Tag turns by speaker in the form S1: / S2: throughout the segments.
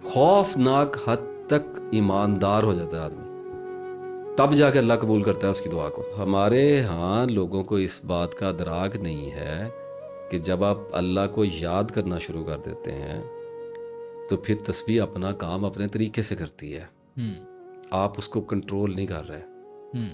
S1: खौफनाक हद तक ईमानदार हो जाता है आदमी, तब जाके अल्लाह कबूल करता है उसकी दुआ को। हमारे यहाँ लोगों को इस बात का अदराक नहीं है कि जब आप अल्लाह को याद करना शुरू कर देते हैं तो फिर तस्बीह अपना काम अपने तरीके से करती है, आप उसको कंट्रोल नहीं कर रहे।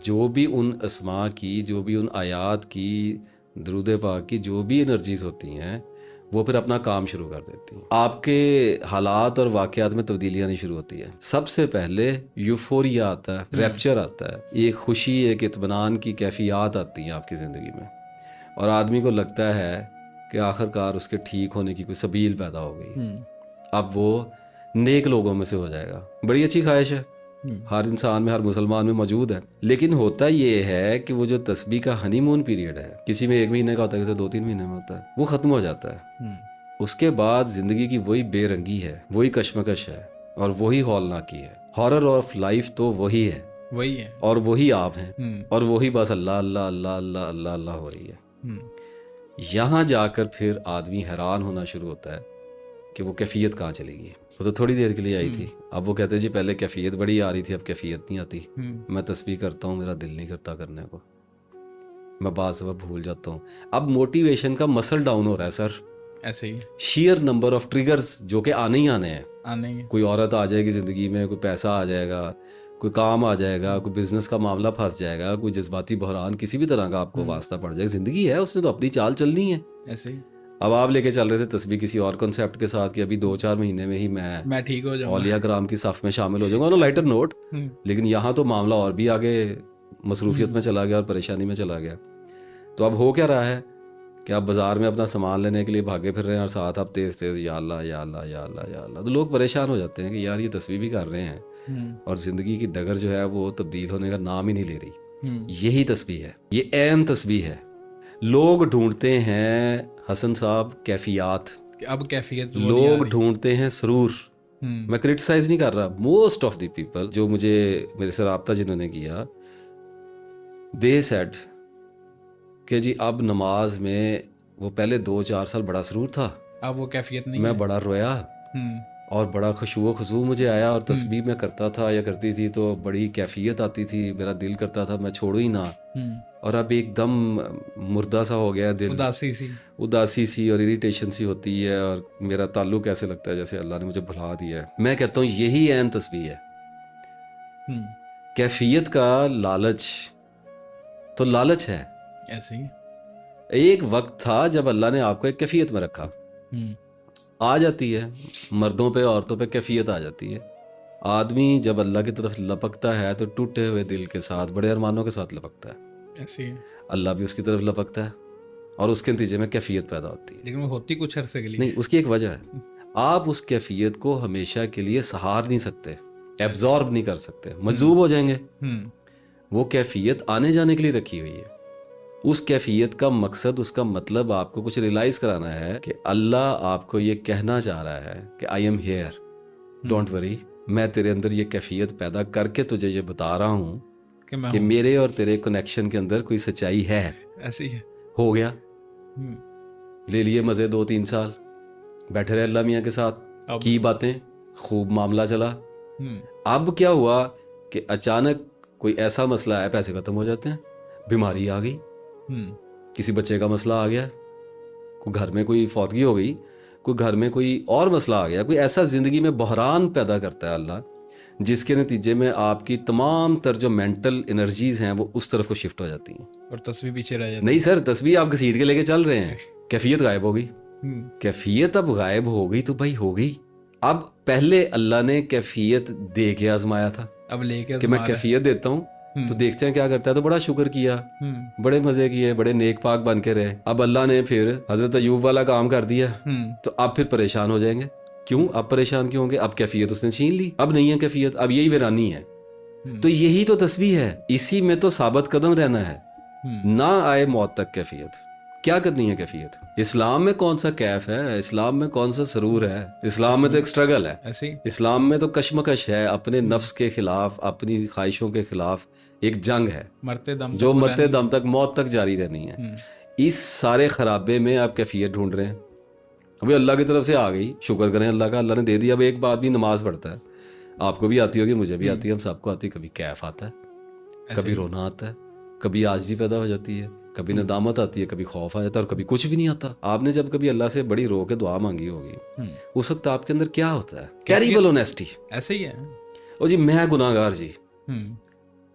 S1: जो भी उन अस्मा की, जो भी उन आयात की, दरूद पाक की जो भी एनर्जीज होती हैं वो फिर अपना काम शुरू कर देती हैं। आपके हालात और वाक़यात में तब्दीलियाँ नहीं शुरू होती है। सबसे पहले यूफोरिया आता है, रैप्चर आता है, एक खुशी, एक इत्मीनान की कैफियत आती है आपकी ज़िंदगी में, और आदमी को लगता है कि आखिरकार उसके ठीक होने की कोई सबील पैदा हो गई, अब वो नेक लोगों में से हो जाएगा। बड़ी अच्छी ख्वाहिश है, हर इंसान में, हर मुसलमान में मौजूद है। लेकिन होता ये है कि वो जो तस्बीह का हनीमून पीरियड है, किसी में 1 महीने का होता है, किसी 2-3 महीने में होता है, वो ख़त्म हो जाता है। उसके बाद ज़िंदगी की वही बेरंगी है, वही कशमकश है और वही हौलनाकी है। हॉरर ऑफ लाइफ तो वही है और वही आप हैं और वही बस अल्लाह अल्लाह अल्लाह अल्लाह अल्लाह अल्लाह हो रही है। यहाँ जाकर फिर आदमी हैरान होना शुरू होता है कि वो कैफियत कहाँ चली गई। वो तो थोड़ी देर के लिए आई थी, अब वो कहते हैं जी पहले कैफियत बड़ी आ रही थी, अब कैफियत नहीं आती। मैं तस्बीह करता हूँ, मेरा दिल नहीं करता करने को, मैं बात सब भूल जाता हूँ। अब मोटिवेशन का मसल डाउन हो रहा है सर,
S2: ऐसे ही
S1: शेयर नंबर ऑफ ट्रिगर्स जो कि आने ही आने हैं। कोई औरत आ जाएगी ज़िंदगी में, कोई पैसा आ जाएगा, कोई काम आ जाएगा, कोई बिजनेस का मामला फंस जाएगा, कोई जज्बाती बहरान किसी भी तरह का आपको वास्ता पड़ जाएगा। ज़िंदगी है, उसने तो अपनी चाल चलनी है।
S2: ऐसे ही
S1: अब आप लेके चल रहे थे तस्बीह किसी और कॉन्सेप्ट के साथ कि अभी 2-4 महीने में ही मैं
S2: ठीक हो जाऊंगा,
S1: औलिया कराम की साफ में शामिल हो जाऊंगा, लाइटर नोट। लेकिन यहाँ तो मामला और भी आगे मसरूफियत में चला गया और परेशानी में चला गया। तो अब हो क्या रहा है कि आप बाज़ार में अपना सामान लेने के लिए भागे फिर रहे हैं और साथ आप तेज़ तेज़ या अल्लाह या अल्लाह या अल्लाह या अल्लाह। तो लोग परेशान हो जाते हैं कि यार ये तस्बीह भी कर रहे हैं और ज़िंदगी की डगर जो है वो तब्दील होने का नाम ही नहीं ले रही। यही तस्बीह है, ये ऐन तस्बीह है। लोग ढूंढते हैं हसन साहब कैफियत,
S2: अब कैफियत
S1: लोग ढूंढते हैं सरूर। मैं क्रिटिसाइज नहीं कर रहा, मोस्ट ऑफ द पीपल जो मुझे मेरे से रब्ता जिन्होंने किया, दे सेड कि जी अब नमाज में वो पहले 2-4 साल बड़ा सरूर था,
S2: अब वो कैफियत नहीं,
S1: मैं बड़ा रोया और बड़ा खुशू खुशू मुझे आया और तस्बीह में करता था या करती थी तो बड़ी कैफियत आती थी, मेरा दिल करता था मैं छोड़ू ही ना। और अब एकदम मुर्दा सा हो गया दिल, उदासी सी और इरिटेशन सी होती है और मेरा ताल्लुक ऐसे लगता है जैसे अल्लाह ने मुझे भुला दिया है। मैं कहता हूँ यही ऐन तस्बीह है। कैफियत का लालच तो लालच है।
S2: ऐसे ही
S1: एक वक्त था जब अल्लाह ने आपको एक कैफियत में रखा, आ जाती है मर्दों पे औरतों पे कैफियत आ जाती है। आदमी जब अल्लाह की तरफ लपकता है तो टूटे हुए दिल के साथ, बड़े अरमानों के साथ लपकता है।
S2: ऐसे ही
S1: अल्लाह भी उसकी तरफ लपकता है और उसके नतीजे में कैफियत पैदा होती है।
S2: लेकिन वो होती कुछ अरसे के लिए
S1: नहीं, उसकी एक वजह है, आप उस कैफियत को हमेशा के लिए सहार नहीं सकते, एब्जॉर्ब नहीं कर सकते, मजबूर हो जाएंगे। वो कैफियत आने जाने के लिए रखी हुई है। उस कैफियत का मकसद, उसका मतलब आपको कुछ रियलाइज कराना है कि अल्लाह आपको ये कहना चाह रहा है कि I am here, don't worry, मैं तेरे अंदर ये कैफियत पैदा करके तुझे ये बता रहा हूँ कि मेरे और तेरे कनेक्शन के अंदर कोई सच्चाई है।
S2: ऐसी है।
S1: हो गया, ले लिए मज़े 2-3 साल, बैठे रहे अल्लाह मियाँ के साथ, की बातें, खूब मामला चला। अब क्या हुआ कि अचानक कोई ऐसा मसला है, पैसे खत्म हो जाते हैं, बीमारी आ गई, किसी बच्चे का मसला आ गया, कोई घर में कोई फौतगी हो गई, कोई घर में कोई और मसला आ गया, कोई ऐसा ज़िंदगी में बहरान पैदा करता है अल्लाह, जिसके नतीजे में आपकी तमाम तर जो मेंटल एनर्जीज हैं वो उस तरफ को शिफ्ट हो जाती हैं
S2: और तस्बीह पीछे रह जाती है।
S1: नहीं सर, तस्बीह आप घसीट के लेके चल रहे हैं, कैफियत गायब हो गई। कैफियत अब गायब हो गई तो भाई हो गई। अब पहले अल्लाह ने कैफियत दे के आजमाया था,
S2: अब लेके
S1: कि मैं कैफियत देता हूँ तो देखते हैं क्या करता है, तो बड़ा शुक्र किया, बड़े मजे किए, बड़े नेक पाक बन के रहे। अब अल्लाह ने फिर हजरत अयूब वाला काम कर दिया, तो अब फिर परेशान हो जाएंगे। क्यों अब परेशान क्यों होंगे? अब कैफियत उसने छीन ली, अब नहीं है कैफियत, अब यही वीरानी है। तो यही तो तस्बीह है, इसी में तो साबित कदम रहना है, ना आए मौत तक कैफियत। क्या करनी है कैफियत? इस्लाम में कौन सा कैफ है, इस्लाम में कौन सा सरूर है? इस्लाम में तो एक स्ट्रगल है, इस्लाम में तो कशमकश है, अपने नफ्स के खिलाफ, अपनी ख्वाहिशों के खिलाफ एक जंग है, मरते दम तक मौत तक जारी रहनी है। इस सारे खराबे में आप कैफियत ढूंढ रहे हैं, ابھی اللہ کی طرف سے آ گئی, شکر کریں اللہ کا, اللہ نے دے دیا. اب ایک بات بھی نماز پڑھتا ہے, آپ کو بھی آتی ہوگی, مجھے بھی آتی ہے, ہم سب کو آتی ہے. کبھی کیف آتا ہے, کبھی رونا آتا ہے, کبھی عاجزی پیدا ہو جاتی ہے, کبھی ندامت آتی ہے, کبھی خوف آ جاتا ہے, اور کبھی کچھ بھی نہیں آتا. آپ نے جب کبھی اللہ سے بڑی رو کے دعا مانگی ہوگی, اس وقت آپ کے اندر کیا ہوتا ہے؟ Terrible honesty.
S2: ایسے ہی ہے.
S1: اور جی میں گناہ گار جی,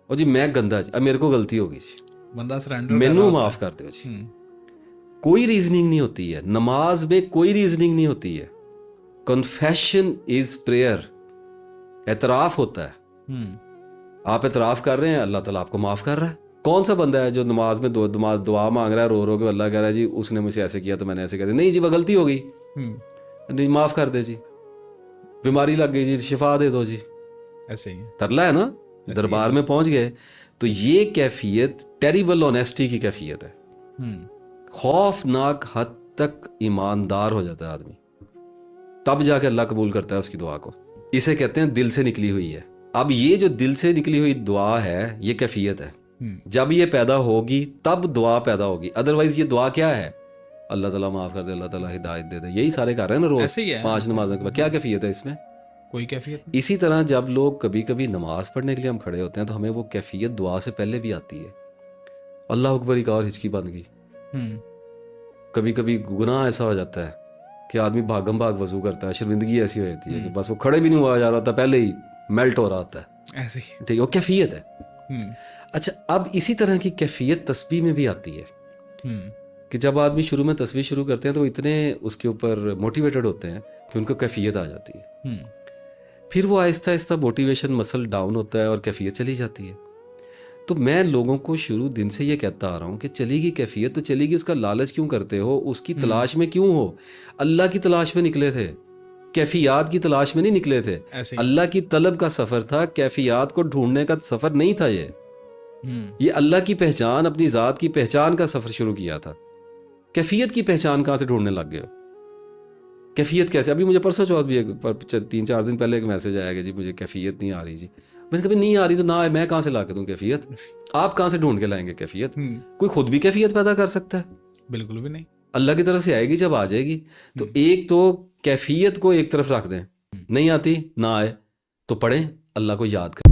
S1: اور جی میں گندا جی, اب میرے کو غلطی ہوگی جی,
S2: بندہ سرنڈر
S1: مینو معاف کر دو جی. کوئی ریزننگ نہیں ہوتی ہے نماز میں, کوئی ریزننگ نہیں ہوتی ہے. کنفیشن از پریئر, اعتراف ہوتا ہے. آپ اعتراف کر رہے ہیں, اللہ تعالیٰ آپ کو معاف کر رہا ہے. کون سا بندہ ہے جو نماز میں دعا مانگ رہا ہے رو کے, اللہ کہہ رہا ہے جی اس نے مجھ سے ایسے کیا تو میں نے ایسے کہہ دیا, نہیں جی وہ غلطی ہو گئی, نہیں معاف کر دے جی, بیماری لگ گئی جی شفا دے دو جی.
S2: ایسے ہی
S1: ترلا ہے نا, دربار میں پہنچ گئے. تو یہ کیفیت ٹیریبل آنیسٹی کی کیفیت ہے. خوفناک حد تک ایماندار ہو جاتا ہے آدمی, تب جا کے اللہ قبول کرتا ہے اس کی دعا کو. اسے کہتے ہیں دل سے نکلی ہوئی ہے. اب یہ جو دل سے نکلی ہوئی دعا ہے یہ کیفیت ہے. جب یہ پیدا ہوگی تب دعا پیدا ہوگی, ادروائز یہ دعا کیا ہے؟ اللہ تعالیٰ معاف کر دے, اللہ تعالیٰ ہدایت دے دے, یہی سارے کر رہے ہیں نا روز 5 نمازوں کے بعد. کیا کیفیت ہے اس میں؟
S2: کوئی کیفیت.
S1: اسی طرح جب لوگ کبھی کبھی نماز پڑھنے کے لیے ہم کھڑے ہوتے ہیں تو ہمیں وہ کیفیت دعا سے پہلے بھی آتی ہے. اللہ اکبر ایک اور ہچکی بن گئی. کبھی کبھی گناہ ایسا ہو جاتا ہے کہ آدمی بھاگم بھاگ وضو کرتا ہے, شرمندگی ایسی ہو جاتی ہے کہ بس وہ کھڑے بھی نہیں ہوا جا رہا ہوتا, پہلے ہی میلٹ ہو رہا ہوتا ہے.
S2: ایسے ہی
S1: ٹھیک ہے, وہ کیفیت ہے. اچھا, اب اسی طرح کی کیفیت تسبیح میں بھی آتی ہے کہ جب آدمی شروع میں تسبیح شروع کرتے ہیں تو وہ اتنے اس کے اوپر موٹیویٹڈ ہوتے ہیں کہ ان کو کیفیت آ جاتی ہے. پھر وہ آہستہ آہستہ موٹیویشن مسل ڈاؤن ہوتا ہے اور کیفیت چلی جاتی ہے. تو میں لوگوں کو شروع دن سے یہ کہتا آ رہا ہوں کہ چلی گی کیفیت تو چلی گی, اس کا لالچ کیوں کرتے ہو, اس کی تلاش میں کیوں ہو؟ اللہ کی تلاش میں نکلے تھے, کیفیات کی تلاش میں نہیں نکلے تھے. اللہ کی طلب کا سفر تھا, کیفیات کو ڈھونڈنے کا سفر نہیں تھا. یہ اللہ کی پہچان, اپنی ذات کی پہچان کا سفر شروع کیا تھا. کیفیت کی پہچان کہاں سے ڈھونڈنے لگ گئے ہو؟ کیفیت کیسے؟ ابھی مجھے پرسوں چوتھ بھی 3-4 دن پہلے ایک میسج آیا کہ جی مجھے کیفیت نہیں آ رہی. جی میں نے کبھی نہیں آ رہی تو نہ آئے, میں کہاں سے لا کے دوں کیفیت؟ آپ کہاں سے ڈھونڈ کے لائیں گے کیفیت؟ کوئی خود بھی کیفیت پیدا کر سکتا ہے؟
S2: بالکل بھی نہیں. اللہ
S1: کی طرف سے آئے گی, جب آ جائے گی تو ایک تو کیفیت کو ایک طرف رکھ دیں, نہیں آتی نہ آئے تو پڑھیں, اللہ کو یاد کریں.